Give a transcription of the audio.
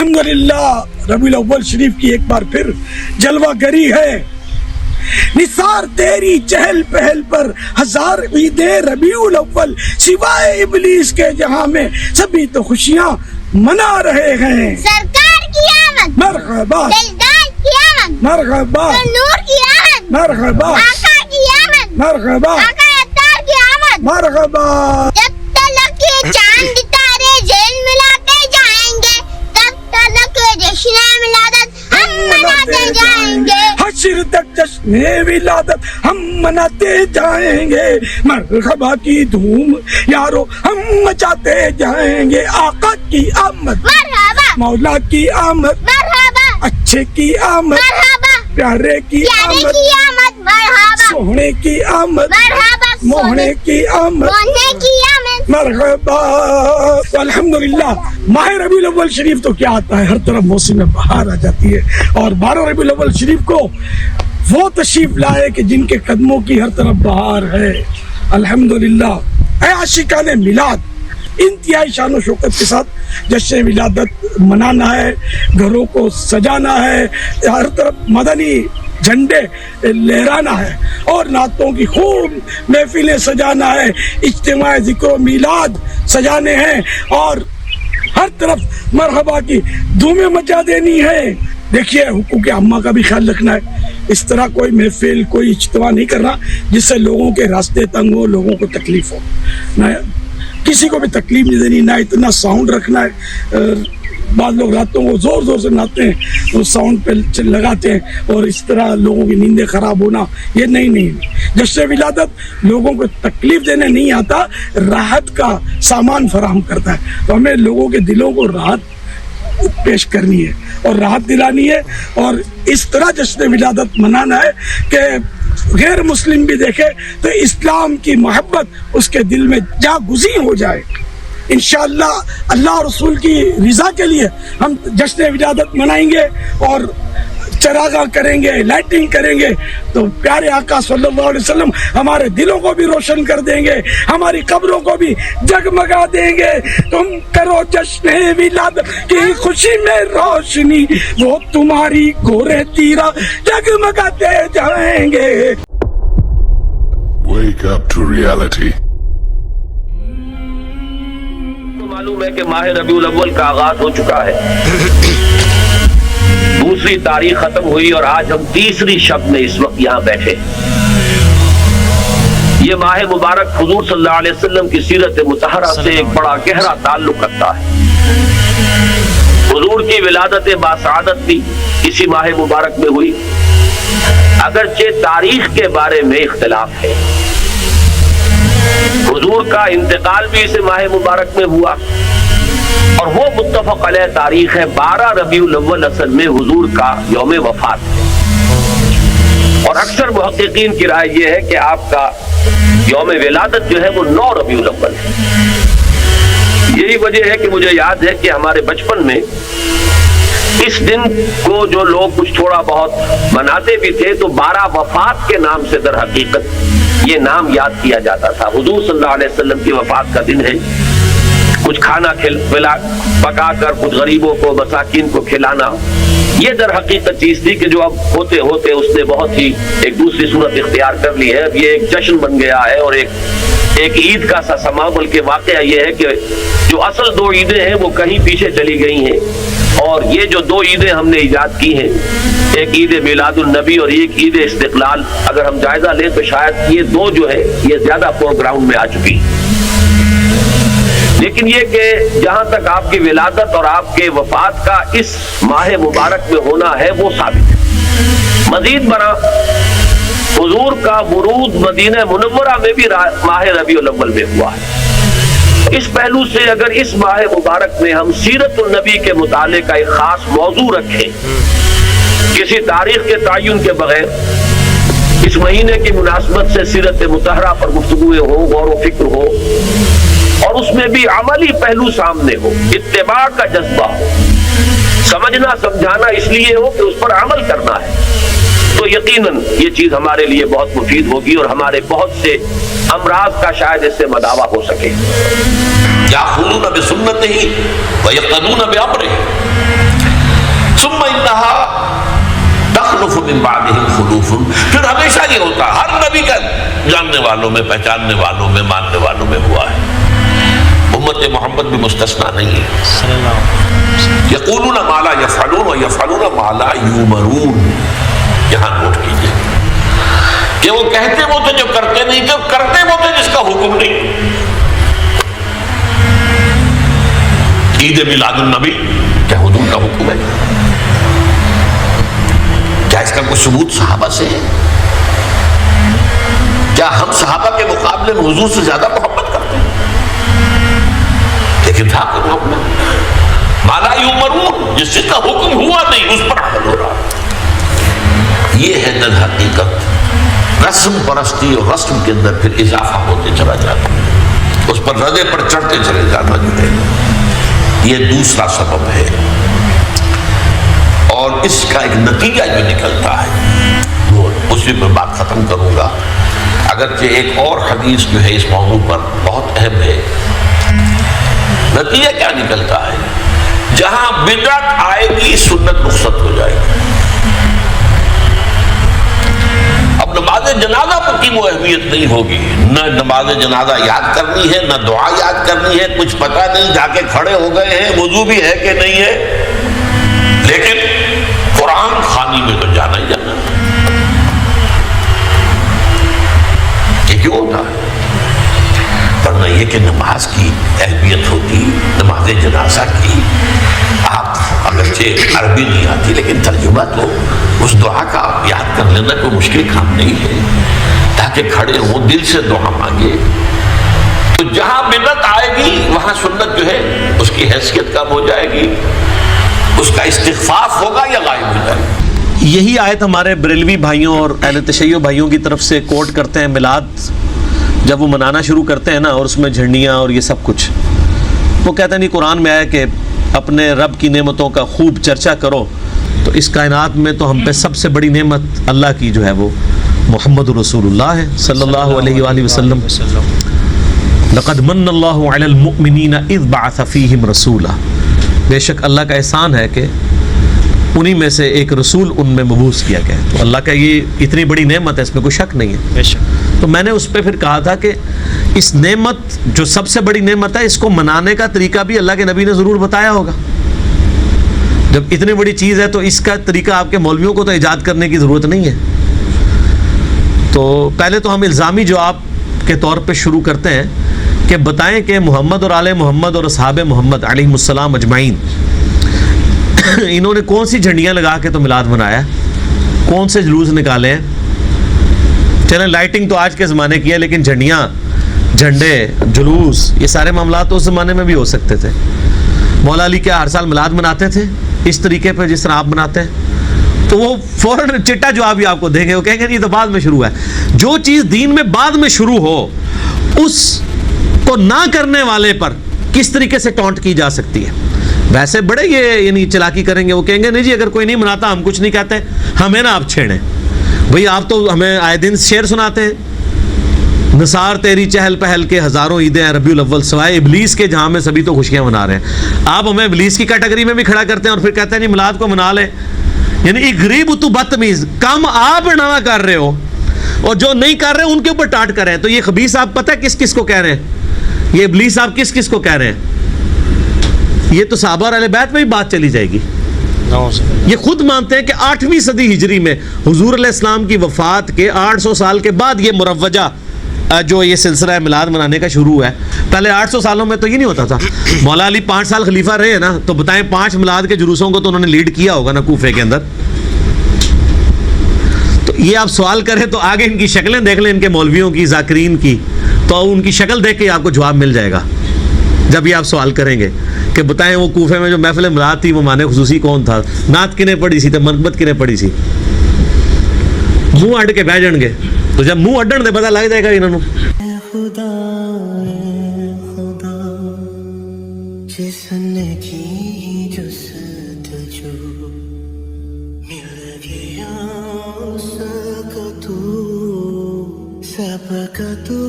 الحمدللہ ربیع الاول شریف کی ایک بار پھر جلوہ گری ہے. نثار تیری چہل پہل پر ہزار عیدیں ربیع الاول، سوائے ابلیس کے جہاں میں سبھی تو خوشیاں منا رہے ہیں. سرکار کی آمد، مرحبا دلدار کی آمد، مرحبا نور کی آمد، مرحبا آقا کی آمد، مرحبا آقا اتار کی آمد. مرحبا. جب تلک یہ چاند تارے جیل ملاتے جائیں گے، تب تلک یہ جشن میلادت ہم مناتے جائیں گے. حشر تک جشن ولادت ہم مناتے جائیں گے. مرحبا کی دھوم یارو ہم مچاتے جائیں گے. آقا کی آمد، مرحبا مولا کی آمد، مرحبا اچھے کی آمد، مرحبا پیارے کی پیارے آمد، کی آمد، مرحبا سوہنے کی آمد، مرحبا موہنے کی آمد، موہنے کی آمد. مرحبا. تو الحمدللہ ماہ ربیع الاول شریف تو کیا آتا ہے، ہر طرف موسم بہار آ جاتی ہے. اور 12 ربیع الاول شریف کو وہ تشریف لائے کہ جن کے قدموں کی ہر طرف بہار ہے. الحمدللہ. اے عاشقان میلاد، انتہائی شان و شوکت کے ساتھ جشن ولادت منانا ہے، گھروں کو سجانا ہے، ہر طرف مدنی جھنڈے لہرانا ہے اور نعتوں کی خوب محفلیں سجانا ہے، اجتماع ذکر و میلاد سجانے ہیں اور ہر طرف مرحبا کی دھومیں مچا دینی ہے. دیکھیے حقوق عامہ کا بھی خیال رکھنا ہے. اس طرح کوئی محفل کوئی اجتماع نہیں کرنا جس سے لوگوں کے راستے تنگ ہو، لوگوں کو تکلیف ہو. نہ کسی کو بھی تکلیف نہیں دینی، نہ اتنا ساؤنڈ رکھنا ہے. بعض لوگ راتوں کو زور زور سے ناچتے ہیں، وہ ساؤنڈ پہ لگاتے ہیں اور اس طرح لوگوں کی نیندیں خراب ہونا، یہ نہیں. جشن ولادت لوگوں کو تکلیف دینے نہیں آتا، راحت کا سامان فراہم کرتا ہے. تو ہمیں لوگوں کے دلوں کو راحت پیش کرنی ہے اور راحت دلانی ہے اور اس طرح جشن ولادت منانا ہے کہ غیر مسلم بھی دیکھے تو اسلام کی محبت اس کے دل میں جا گزین ہو جائے. انشاءاللہ اللہ اور رسول کی رضا کے لیے ہم جشن ولادت منائیں گے اور چراغاں کریں گے، لائٹنگ کریں گے تو پیارے آقا صلی اللہ علیہ وسلم ہمارے دلوں کو بھی روشن کر دیں گے، ہماری قبروں کو بھی جگمگا دیں گے. تم کرو جشن ولادت کی خوشی میں روشنی، وہ تمہاری گورے تیرا جگمگاتے جائیں گے. Wake up to reality. معلوم ہے کہ ماہ ربیع الاول کا آغاز ہو چکا ہے، دوسری تاریخ ختم ہوئی اور آج ہم تیسری شب میں اس وقت یہاں بیٹھے. یہ ماہ مبارک حضور صلی اللہ علیہ وسلم کی سیرت مطہرہ سے ایک بڑا گہرا تعلق رکھتا ہے. حضور کی ولادت باسعادت بھی اسی ماہ مبارک میں ہوئی، اگرچہ تاریخ کے بارے میں اختلاف ہے. حضور کا انتقال بھی اس ماہ مبارک میں ہوا اور وہ متفق علیہ تاریخ ہے 12 ربیع الاول اصل میں حضور کا یوم وفات ہے. اور اکثر محققین کی رائے یہ ہے کہ آپ کا یوم ولادت جو ہے وہ 9 ربیع الاول ہے. یہی وجہ ہے کہ مجھے یاد ہے کہ ہمارے بچپن میں اس دن کو جو لوگ کچھ تھوڑا بہت مناتے بھی تھے تو 12 وفات کے نام سے در حقیقت یہ نام یاد کیا جاتا تھا. حضور صلی اللہ علیہ وسلم کی وفات کا دن ہے، کچھ کھانا پکا کر کچھ غریبوں کو مساکین کو کھلانا، یہ در حقیقت چیز تھی کہ جو اب ہوتے ہوتے اس نے بہت ہی ایک دوسری صورت اختیار کر لی ہے. اب یہ ایک جشن بن گیا ہے اور ایک عید کا سا سما. بلکہ واقعہ یہ ہے کہ جو اصل 2 عیدیں ہیں وہ کہیں پیچھے چلی گئی ہیں اور یہ جو 2 عیدیں ہم نے ایجاد کی ہیں، ایک عید میلاد النبی اور ایک عید استقلال، اگر ہم جائزہ لیں تو شاید یہ 2 جو ہے یہ زیادہ فور گراؤنڈ میں آ چکی. لیکن یہ کہ جہاں تک آپ کی ولادت اور آپ کے وفات کا اس ماہ مبارک میں ہونا ہے وہ ثابت ہے. مزید برآں حضور کا ورود مدینہ منورہ میں بھی ماہ ربیع الاول میں ہوا ہے. اس پہلو سے اگر اس ماہ مبارک میں ہم سیرت النبی کے مطالعے کا ایک خاص موضوع رکھیں، کسی تاریخ کے تعین کے بغیر اس مہینے کی مناسبت سے سیرت مطہرہ پر گفتگو ہو، غور و فکر ہو اور اس میں بھی عملی پہلو سامنے ہو، اتباع کا جذبہ ہو، سمجھنا سمجھانا اس لیے ہو کہ اس پر عمل کرنا ہے، تو یقیناً یہ چیز ہمارے لیے بہت مفید ہوگی اور ہمارے بہت سے امراض کا شاید اس سے مداوع ہو سکے. یأخذون بسنتہ ویقتدون بامرہ، ثم انہا تخلف من بعدہم خلوف، پھر ہمیشہ یہ ہوتا ہے، ہر نبی کا جاننے والوں میں، پہچاننے والوں میں، ماننے والوں میں ہوا ہے، امت محمد بھی مستثنا نہیں ہے۔ یقولون ما لا یفعلون و یفعلون ما لا یؤمرون، یہاں نوٹ کیجئے کہ وہ کہتے وہ تھے جو کرتے نہیں تھے، کرتے وہ تھے جس کا حکم نہیں۔ عید میلاد النبی کیا حضور کا حکم ہے؟ کیا اس کا کوئی ثبوت صحابہ سے ہے؟ کیا ہم صحابہ کے مقابلے میں حضور سے زیادہ محبت کرتے ہیں؟ لیکن تھا کہ اپنا مالا یؤمرون، جس چیز کا حکم ہوا نہیں اس پر عمل ہو رہا۔ یہ ہے در حقیقت رسم پرستی، اور رسم کے اندر پھر اضافہ ہوتے چلا جاتا ہے، اس پر ردے پر چڑھتے چلے جانا جو ہے، یہ دوسرا سبب ہے۔ اور اس کا ایک نتیجہ جو نکلتا ہے وہ اسی پر بات ختم کروں گا، اگرچہ ایک اور حدیث جو ہے اس موضوع پر بہت اہم ہے۔ نتیجہ کیا نکلتا ہے؟ جہاں بدعت آئے گی سنت رخصت ہو جائے گی۔ اب نماز جنازہ پر کی وہ اہمیت نہیں ہوگی، نہ نماز جنازہ یاد کرنی ہے، نہ دعا یاد کرنی ہے، کچھ پتہ نہیں، جا کے کھڑے ہو گئے ہیں، وضو بھی ہے کہ نہیں ہے، لیکن قرآن خوانی میں تو جانا ہی جانا ہے۔ یہ کیوں ہوتا ہے؟ ورنہ یہ کہ نماز کی اہمیت ہوتی، نماز جنازہ کی، آپ اگرچہ عربی نہیں آتی لیکن ترجمہ تو اس دعا کا یاد کر لینا کوئی مشکل کام نہیں ہے، تاکہ کھڑے ہوں دل سے دعا مانگے۔ تو جہاں بدعت آئے گی وہاں سنت جو ہے اس کی حیثیت کم ہو جائے گی، اس کا استخفاف ہوگا یا غائب ہو جائے گا۔ یہی آیت ہمارے بریلوی بھائیوں اور اہل تشیع بھائیوں کی طرف سے کوٹ کرتے ہیں، میلاد جب وہ منانا شروع کرتے ہیں نا، اور اس میں جھنڈیاں اور یہ سب کچھ، وہ کہتے ہیں نہیں قرآن میں آیا کہ اپنے رب کی نعمتوں کا خوب چرچا کرو، تو اس کائنات میں تو ہم پہ سب سے بڑی نعمت اللہ کی جو ہے وہ محمد رسول اللہ ہے صلی اللہ علیہ وآلہ وسلم۔ لقد من اللہ علی المؤمنین اذ بعث فیہم رسولا، بے شک اللہ کا احسان ہے کہ انہی میں سے ایک رسول ان میں مبعوث کیا گیا ہے۔ تو اللہ کا یہ اتنی بڑی نعمت ہے، اس میں کوئی شک نہیں ہے بے شک۔ تو میں نے اس پہ پھر کہا تھا کہ اس نعمت جو سب سے بڑی نعمت ہے، اس کو منانے کا طریقہ بھی اللہ کے نبی نے ضرور بتایا ہوگا۔ جب اتنی بڑی چیز ہے تو اس کا طریقہ آپ کے مولویوں کو تو ایجاد کرنے کی ضرورت نہیں ہے۔ تو پہلے تو ہم الزامی جواب کے طور پہ شروع کرتے ہیں کہ بتائیں کہ محمد اور آل محمد اور اصحاب محمد علیہم السلام اجمعین انہوں نے کون سی جھنڈیاں لگا کے تو میلاد منایا، کون سے جلوس نکالے ہیں؟ چلیں لائٹنگ تو آج کے زمانے کی ہے، لیکن جھنڈیاں، جھنڈے، جلوس، یہ سارے معاملات تو اس زمانے میں بھی ہو سکتے تھے۔ مولا علی کیا ہر سال میلاد مناتے تھے اس طریقے پہ جس طرح آپ مناتے ہیں؟ تو وہ فوراً چٹا جواب بھی آپ کو دیں گے، وہ کہیں گے یہ تو بعد میں شروع ہے۔ جو چیز دین میں بعد میں شروع ہو اس کو نہ کرنے والے پر کس طریقے سے ٹونٹ کی جا سکتی ہے؟ ویسے بڑے یہ یعنی چلاکی کریں گے، وہ کہیں گے نہیں جی اگر کوئی نہیں مناتا ہم کچھ نہیں کہتے، ہمیں نا آپ چھیڑیں۔ بھئی آپ تو ہمیں آئے دن شعر سناتے ہیں، نثار تیری چہل پہل کے ہزاروں عیدیں ہیں ربیع الاول سوائے ابلیس کے جہاں میں سبھی تو خوشیاں منا رہے ہیں۔ آپ ہمیں ابلیس کی کیٹیگری میں بھی کھڑا کرتے ہیں اور پھر کہتے ہیں نہیں میلاد کو منا لیں۔ یعنی ایک غریب تو بدتمیز، کم آپ نہ کر رہے ہو اور جو نہیں کر رہے ان کے اوپر ٹاٹ کر رہے ہیں۔ تو یہ خبیث آپ پتہ ہے کس کس کو کہہ رہے ہیں؟ یہ ابلیس آپ کس کس کو کہہ رہے ہیں؟ یہ تو صحابہ اور اہل بیت میں بھی بات چلی جائے گی۔ یہ خود مانتے ہیں کہ 8ویں صدی ہجری میں حضور علیہ السلام کی وفات کے 800 سال کے بعد یہ مروجہ جو یہ سلسلہ میلاد منانے کا شروع ہے۔ پہلے 800 سالوں میں تو یہ نہیں ہوتا تھا۔ مولا علی 5 سال خلیفہ رہے ہیں نا، تو بتائیں 5 میلاد کے جلوسوں کو تو انہوں نے لیڈ کیا ہوگا نا کوفے کے اندر۔ تو یہ آپ سوال کریں تو آگے ان کی شکلیں دیکھ لیں، ان کے مولویوں کی، ذاکرین کی، تو ان کی شکل دیکھ کے آپ کو جواب مل جائے گا جب یہ آپ سوال کریں گے کہ بتائیں وہ کوفے میں جو محفل میلاد تھی وہ مانے خصوصی کون تھا، نعت کنے پڑی سی تے منقبت کنے پڑی سی؟ منہ اڈ کے بہ جان گے، تو جب منہ اڈن دے پتہ لگ جائے گا انہوں خدا جس نے کی جستجو مل گیا اس کا تو سب کا تو